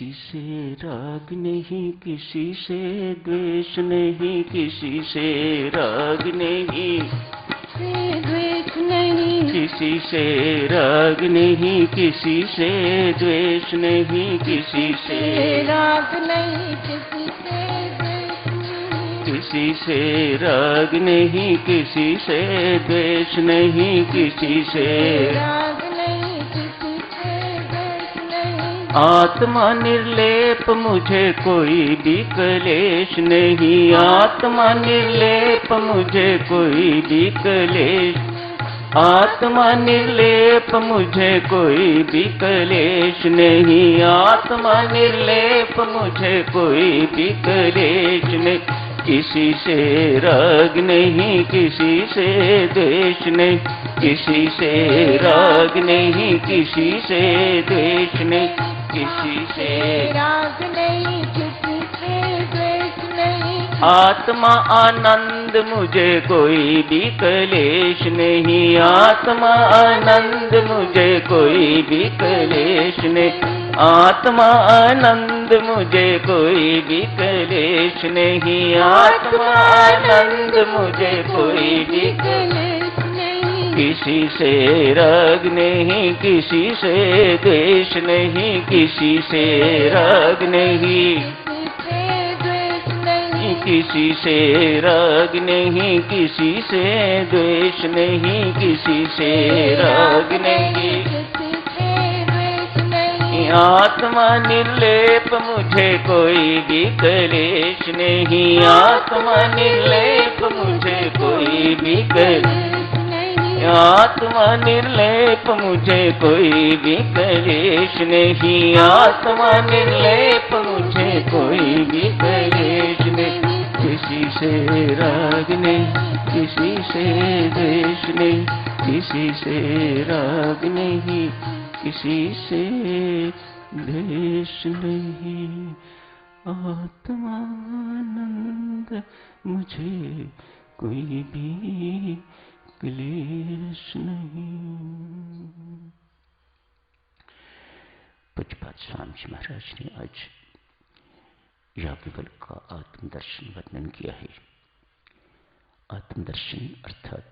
किसी से राग नहीं, किसी से द्वेष नहीं, किसी से राग नहीं, द्वेष नहीं, किसी से राग नहीं, किसी से द्वेष नहीं, किसी से राग नहीं, किसी से द्वेष नहीं, किसी से राग नहीं, किसी से द्वेष नहीं, किसी से राग नहीं, किसी से द्वेष नहीं। आत्मा निर्लेप मुझे कोई भी क्लेश नहीं, आत्मा निर्लेप मुझे कोई भी क्लेश, आत्मा निर्लेप मुझे कोई भी क्लेश नहीं, आत्मा निर्लेप मुझे कोई भी क्लेश नहीं। किसी से राग नहीं, किसी से द्वेष नहीं, किसी से राग नहीं, किसी से द्वेष नहीं, किसी से राग नहीं, किसी से द्वेष नहीं। आत्मा आनंद मुझे कोई भी क्लेश नहीं, आत्मा आनंद मुझे कोई भी क्लेश नहीं, आत्मा आनंद मुझे कोई भी क्लेश नहीं, आत्मा आनंद मुझे कोई भी क्लेश नहीं। किसी से राग नहीं, किसी से द्वेष नहीं, किसी से राग नहीं, किसी से राग नहीं, किसी से द्वेष नहीं, किसी से राग नहीं, आत्मा निर्लेप मुझे कोई भी क्लेश नहीं, आत्मा निर्लेप मुझे कोई भी क्लेश नहीं, आत्मा निर्लेप मुझे कोई भी क्लेश नहीं, आत्मा निर्लेप मुझे कोई भी क्लेश नहीं। किसी से राग नहीं, किसी से द्वेष नहीं, किसी से राग नहीं, किसी से द्वेष नहीं, आत्मानंद मुझे कोई भी क्लेश नहीं। पूज्यपाद स्वामी जी महाराज ने आज याज्ञवल्क्य का आत्मदर्शन वर्णन किया है। आत्मदर्शन अर्थात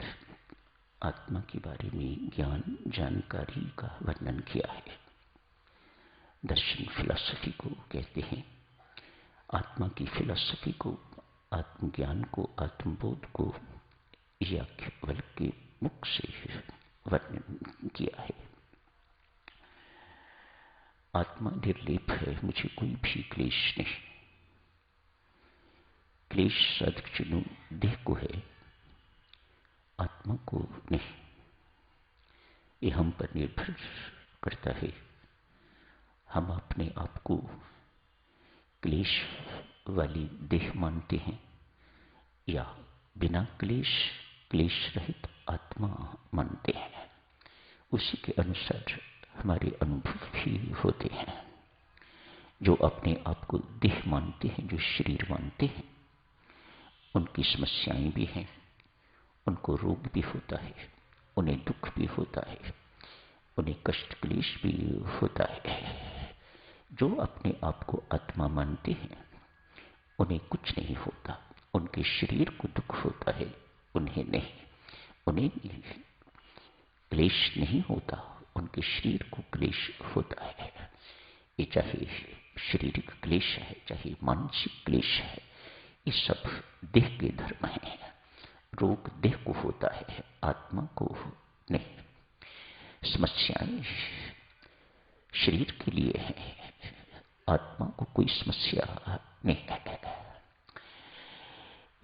आत्मा के बारे में ज्ञान जानकारी का वर्णन किया है। दर्शन फिलॉसफी को कहते हैं। आत्मा की फिलॉसफी को, आत्मज्ञान को, आत्मबोध को याज्ञवल्क्य के मुख से वर्णन किया है। आत्मा निर्लेप है, मुझे कोई भी क्लेश नहीं। क्लेश साधक जनों देह को है, आत्मा को नहीं। ये हम पर निर्भर करता है। हम अपने आप को क्लेश वाली देह मानते हैं या बिना क्लेश, क्लेश रहित आत्मा मानते हैं। उसी के अनुसार हमारे अनुभव भी होते हैं। जो अपने आप को देह मानते हैं, जो शरीर मानते हैं, उनकी समस्याएं भी हैं, उनको रोग भी होता है, उन्हें दुख भी होता है, उन्हें कष्ट क्लेश भी होता है। जो अपने आप को आत्मा मानते हैं उन्हें कुछ नहीं होता। उनके शरीर को दुख होता है, उन्हें नहीं। उन्हें क्लेश नहीं होता, उनके शरीर को क्लेश होता है। ये चाहे शारीरिक क्लेश है, चाहे मानसिक क्लेश है, ये सब देह के धर्म हैं। रोग देह को होता है, आत्मा को नहीं। समस्याएं शरीर के लिए है, आत्मा को कोई समस्या नहीं है।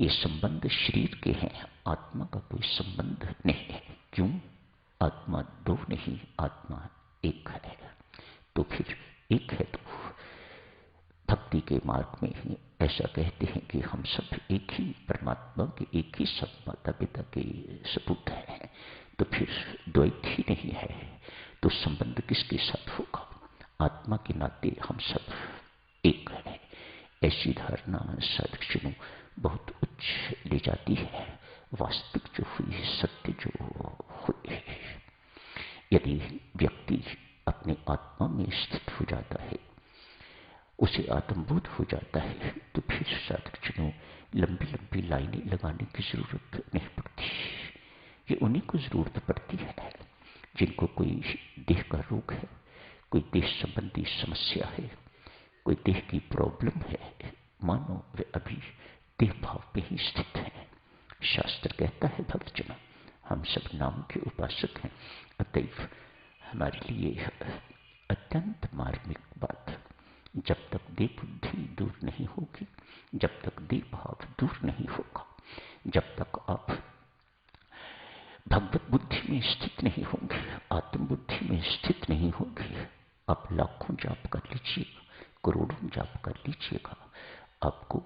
ये संबंध शरीर के हैं, आत्मा का कोई संबंध नहीं है। क्यों? आत्मा दो नहीं, आत्मा एक है। तो फिर एक है तो भक्ति के मार्ग में ही ऐसा कहते हैं कि हम सब एक ही परमात्मा के, एक ही सब माता पिता के सपूत हैं। तो फिर द्वैत ही नहीं है, तो संबंध किसके साथ होगा? आत्मा के नाते हम सब एक हैं। ऐसी धारणा साधक बहुत उच्च ले जाती है। वास्तविक जो हुई, सत्य जो हुई, यदि व्यक्ति अपने आत्मा में स्थित हो जाता है, उसे आत्मबोध हो जाता है, तो फिर साधकजनों लंबी लंबी लाइनें लगाने की जरूरत नहीं पड़ती। ये उन्हीं को जरूरत पड़ती है जिनको कोई देह का रोग है, कोई देह संबंधी समस्या है, कोई देह की प्रॉब्लम है, मानो वे अभी देह भाव पे ही स्थित है। शास्त्र कहता है भक्तजनों, हम सब नाम के उपासक हैं, अतएव हमारे लिए अत्यंत मार्मिक बात, जब तक देह बुद्धि दूर नहीं होगी, जब तक देह भाव दूर नहीं होगा, जब तक आप भगवत बुद्धि में स्थित नहीं होंगे, आत्म बुद्धि में स्थित नहीं होंगे, आप लाखों जाप कर लीजिएगा, करोड़ों जाप कर लीजिएगा, आपको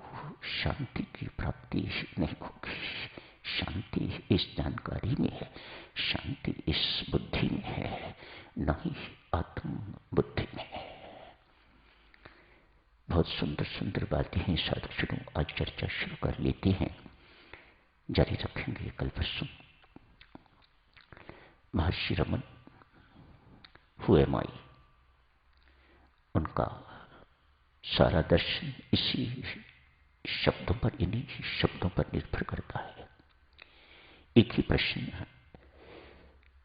शांति की प्राप्ति नहीं होगी। शांति इस जानकारी में है, शांति इस बुद्धि में है, न ही आत्म बुद्धि में है। बहुत सुंदर सुंदर बातें हैं साधकजनों, आज चर्चा शुरू कर लेते हैं, जारी रखेंगे कल परसों। महर्षि रमन, हु एम आई, उनका सारा दर्शन इसी शब्दों पर, इन्हीं शब्दों पर निर्भर करता है। एक ही प्रश्न है,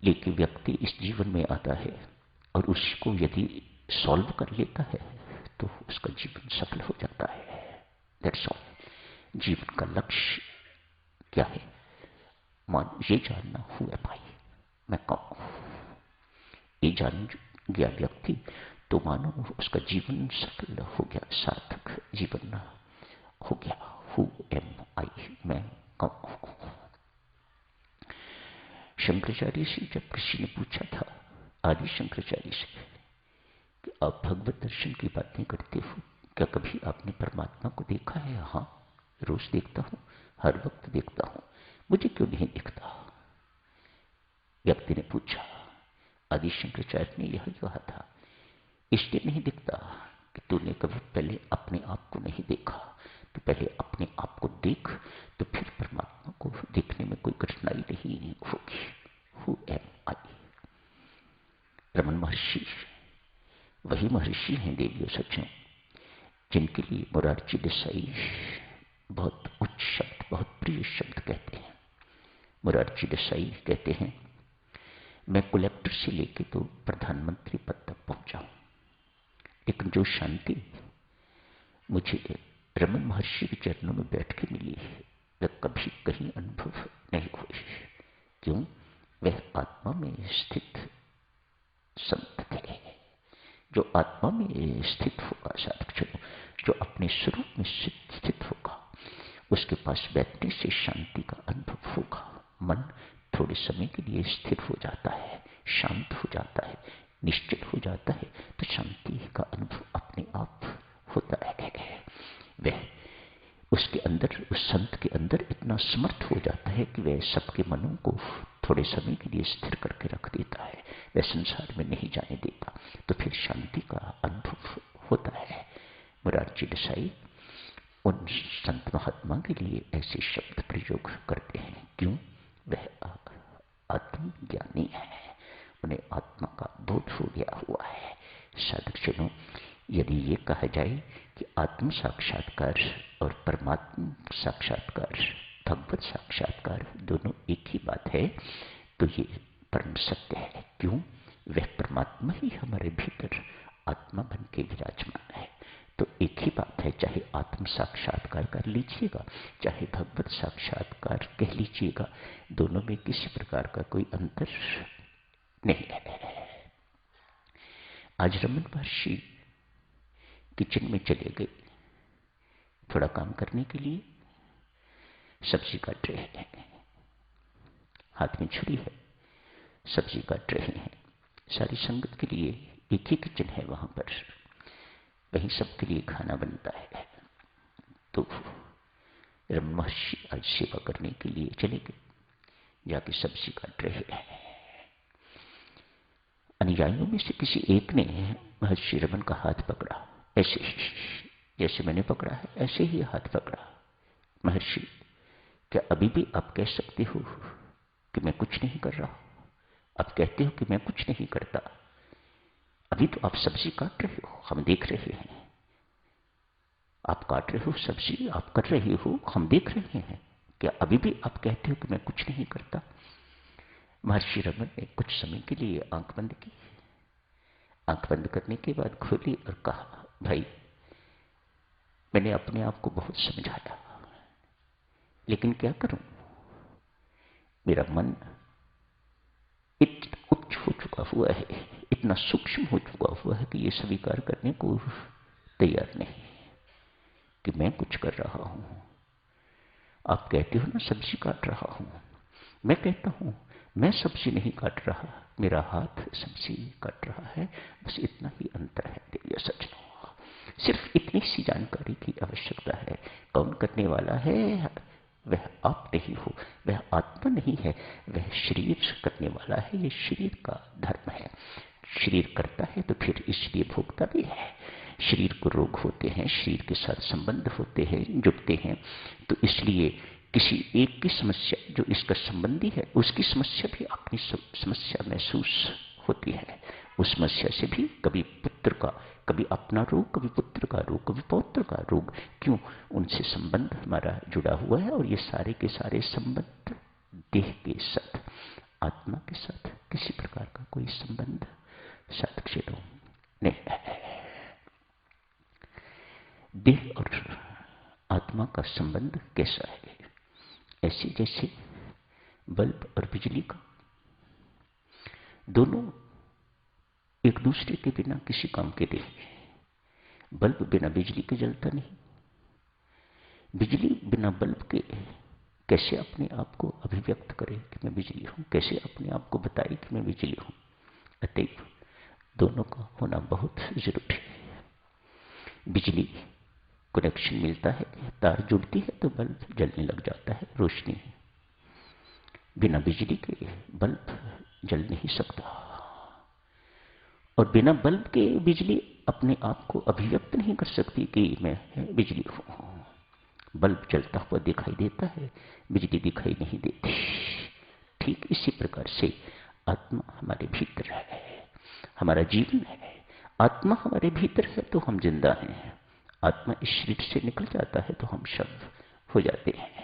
लेकिन व्यक्ति इस जीवन में आता है और उसको यदि सॉल्व कर लेता है तो उसका जीवन सफल हो जाता है। That's all. जीवन का लक्ष्य क्या है? मान ये जानना, हु एम आई, मैं कौन हूं। ये जान गया व्यक्ति तो मानो उसका जीवन सफल हो गया, सार्थक जीवन हो गया। हु एम आई, मैं कौन हूं। शंकराचार्य से जब किसी ने पूछा था, आदि शंकराचार्य से, कि आप भगवत दर्शन की बातें करते हो, क्या कभी आपने परमात्मा को देखा है? हाँ, रोज देखता हूं, हर वक्त देखता हूं, मुझे क्यों नहीं दिखता? व्यक्ति ने पूछा। आदि शंकराचार्य ने यह कहा था, इसलिए नहीं दिखता कि तूने कभी पहले अपने आप को नहीं देखा, तो पहले अपने आप को देख, तो फिर परमात्मा को देखने में कोई कठिनाई नहीं होगी। हु एम आई। रमन महर्षि वही महर्षि हैं देवियों सज्जनों, जिनके लिए मोरारजी देसाई बहुत उच्च शब्द, बहुत प्रिय शब्द कहते हैं। मोरारजी देसाई कहते हैं, मैं कलेक्टर से लेके तो प्रधानमंत्री पद तक पहुंचा हूं, लेकिन जो शांति मुझे रमन महर्षि के चरणों में बैठ के मिली है, वह कभी कहीं अनुभव नहीं हुई। क्यों? वह आत्मा में स्थित संत थे। जो आत्मा में स्थित होगा साधकजनों, जो अपने स्वरूप में स्थित होगा, उसके पास बैठने से शांति का अनुभव होगा। मन थोड़े समय के लिए स्थिर हो जाता है, शांत हो जाता है, निश्चित हो जाता है, तो शांति का अनुभव अपने आप होता है। वह उसके अंदर, उस संत के अंदर इतना समर्थ हो जाता है कि वह सबके मनों को थोड़े समय के लिए स्थिर करके रख देता है, वह संसार में नहीं जाने देता, तो फिर शांति का अनुभव होता है। मोरारजी देसाई उन संत महात्मा के लिए ऐसे शब्द प्रयोग करते हैं। क्यों? वह आत्मज्ञानी है, उन्हें आत्मा का बोध हो गया हुआ है। साधकजनों, यदि ये कहा जाए कि आत्म साक्षात्कार और परमात्म साक्षात्कार, भगवत साक्षात्कार दोनों एक ही बात है, तो ये परम सत्य है। क्यों? वह परमात्मा ही हमारे भीतर आत्मा बन के विराजमान है। तो एक ही बात है, चाहे आत्म साक्षात्कार कर लीजिएगा, चाहे भगवत साक्षात्कार कह लीजिएगा, दोनों में किसी प्रकार का कोई अंतर नहीं है। आज रमन महर्षि किचन में चले गए थोड़ा काम करने के लिए। सब्जी काट रहे हैं, हाथ में छुरी है, सब्जी काट रहे हैं। सारी संगत के लिए एक ही किचन है वहां पर, वहीं सबके लिए खाना बनता है। तो रमन महर्षि आज सेवा करने के लिए चले गए, जाके सब्जी काट रहे हैं। अनुयायियों में से किसी एक ने महर्षि रमन का हाथ पकड़ा, ऐसे ही जैसे मैंने पकड़ा है ऐसे ही हाथ पकड़ा। महर्षि, क्या अभी भी आप कह सकते हो कि मैं कुछ नहीं कर रहा? आप कहते हो कि मैं कुछ नहीं करता, अभी तो आप सब्जी काट रहे हो, हम देख रहे हैं। आप काट रहे हो सब्जी, आप कर रहे हो, हम देख रहे हैं। क्या अभी भी आप कहते हो कि मैं कुछ नहीं करता? महर्षि रमन ने कुछ समय के लिए आंख बंद की। आंख बंद करने के बाद खोली और कहा, भाई मैंने अपने आप को बहुत समझाया, लेकिन क्या करूं? मेरा मन इतना उच्च हो चुका हुआ है, इतना सूक्ष्म हो चुका हुआ है कि ये स्वीकार करने को तैयार नहीं कि मैं कुछ कर रहा हूं। आप कहते हो ना सब्जी काट रहा हूं, मैं कहता हूं मैं सब्जी नहीं काट रहा, मेरा हाथ सब्जी काट रहा है। बस इतना ही अंतर है देविया सज्जनों। सिर्फ इतनी सी जानकारी की आवश्यकता है। कौन करने वाला है? वह आप नहीं हो, वह आत्मा नहीं है, वह शरीर करने वाला है। यह शरीर का धर्म है। शरीर करता है तो फिर इसलिए भोगता भी है। शरीर को रोग होते हैं, शरीर के साथ संबंध होते हैं, जुड़ते हैं, तो इसलिए किसी एक की समस्या जो इसका संबंधी है उसकी समस्या भी अपनी समस्या महसूस होती है। उस समस्या से भी कभी पुत्र का, कभी अपना रोग, कभी पुत्र का रोग, कभी पौत्र का रोग। क्यों? उनसे संबंध हमारा जुड़ा हुआ है। और ये सारे के सारे संबंध देह के साथ, आत्मा के साथ किसी प्रकार का कोई संबंध साधक नहीं है। देह और आत्मा का संबंध कैसा है? ऐसे जैसे बल्ब और बिजली का, दोनों एक दूसरे के बिना किसी काम के नहीं। बल्ब बिना बिजली के जलता नहीं, बिजली बिना बल्ब के कैसे अपने आप को अभिव्यक्त करे कि मैं बिजली हूं, कैसे अपने आप को बताए कि मैं बिजली हूं। अतएव दोनों का होना बहुत जरूरी है। बिजली कनेक्शन मिलता है, तार जुड़ती है तो बल्ब जलने लग जाता है, रोशनी। बिना बिजली के बल्ब जल नहीं सकता, और बिना बल्ब के बिजली अपने आप को अभिव्यक्त नहीं कर सकती कि मैं बिजली हूं। बल्ब जलता हुआ दिखाई देता है, बिजली दिखाई नहीं देती। ठीक इसी प्रकार से आत्मा हमारे भीतर है, हमारा जीवन है। आत्मा हमारे भीतर है तो हम जिंदा हैं। आत्मा इस शरीर से निकल जाता है तो हम शब्द हो जाते हैं।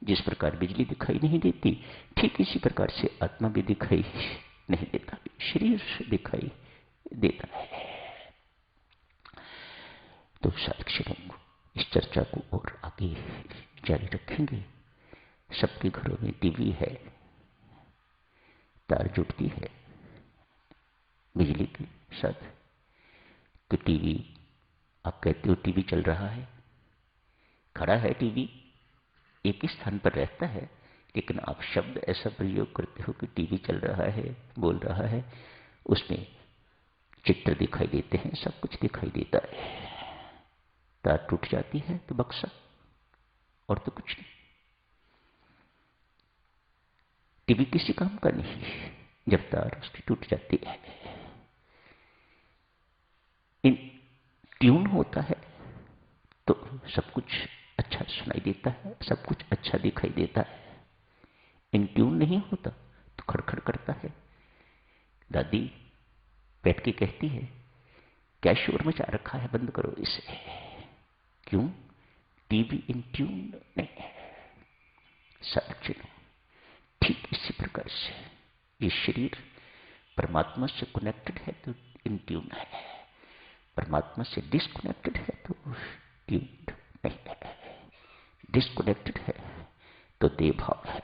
जिस प्रकार बिजली दिखाई नहीं देती, ठीक इसी प्रकार से आत्मा भी दिखाई नहीं देता, शरीर दिखाई देता है। तो साधक इस चर्चा को और आगे जारी रखेंगे। सबके घरों में टीवी है, तार जुड़ती है बिजली के साथ। तो टीवी, आप कहते हो टीवी चल रहा है, खड़ा है टीवी, एक ही स्थान पर रहता है, लेकिन आप शब्द ऐसा प्रयोग करते हो कि टीवी चल रहा है, बोल रहा है, उसमें चित्र दिखाई देते हैं, सब कुछ दिखाई देता है। तार टूट जाती है तो बक्सा, और तो कुछ नहीं। टीवी किसी काम का नहीं जब तार उसकी टूट जाती है। इन ट्यून होता है तो सब कुछ अच्छा सुनाई देता है, सब कुछ अच्छा दिखाई देता है। इन ट्यून नहीं होता तो खड़खड़ करता है। दादी बैठ के कहती है, क्या शोर मचा रखा है, बंद करो इसे। क्यों? टीवी इन ट्यून नहीं है। साधक ठीक इसी प्रकार से ये शरीर परमात्मा से कनेक्टेड है तो इन ट्यून है, परमात्मा से डिस्कनेक्टेड है तो ट्यून्ड नहीं है। डिस्कनेक्टेड है तो देह भाव है,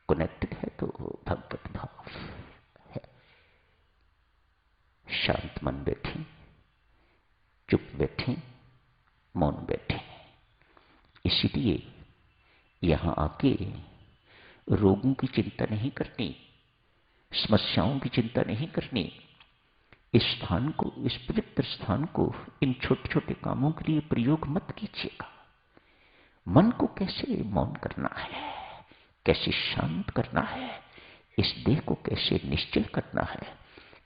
कनेक्टेड है तो भगवत भाव है। शांत मन बैठे, चुप बैठे, मौन बैठे। इसीलिए यहां आके रोगों की चिंता नहीं करनी, समस्याओं की चिंता नहीं करनी। इस स्थान को, इस पवित्र स्थान को इन छोटे छोटे कामों के लिए प्रयोग मत कीजिएगा। मन को कैसे मौन करना है, कैसे शांत करना है, इस देह को कैसे निश्चल करना है,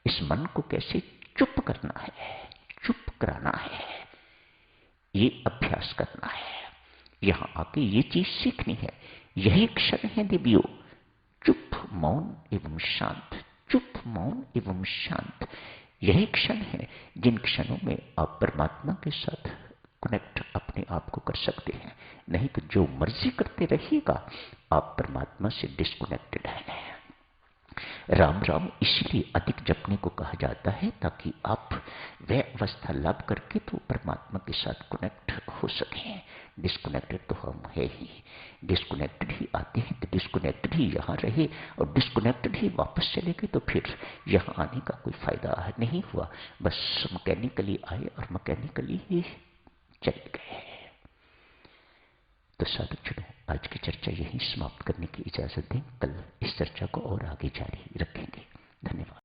इस मन को कैसे चुप करना है, चुप कराना है, ये अभ्यास करना है। यहां आके ये चीज सीखनी है। यही क्षण है देवियों, चुप मौन एवं शांत, चुप मौन एवं शांत। यही क्षण है जिन क्षणों में आप परमात्मा के साथ कनेक्ट अपने आप को कर सकते हैं। नहीं तो जो मर्जी करते रहिएगा, आप परमात्मा से डिस्कनेक्टेड हैं। राम राम इसलिए अधिक जपने को कहा जाता है ताकि आप वह अवस्था लाभ करके तो परमात्मा के साथ कनेक्ट हो सकें। डिस्कनेक्टेड तो हम है ही, डिस्कनेक्टेड ही आते हैं तो डिस्कनेक्टेड ही यहाँ रहे, और डिस्कनेक्टेड ही वापस चले गए तो फिर यहाँ आने का कोई फायदा नहीं हुआ। बस मैकेनिकली आए और मैकेनिकली ही चले गए। तो साधुजनों, आज की चर्चा यहीं समाप्त करने की इजाजत दें। कल इस चर्चा को और आगे जारी रखेंगे। धन्यवाद।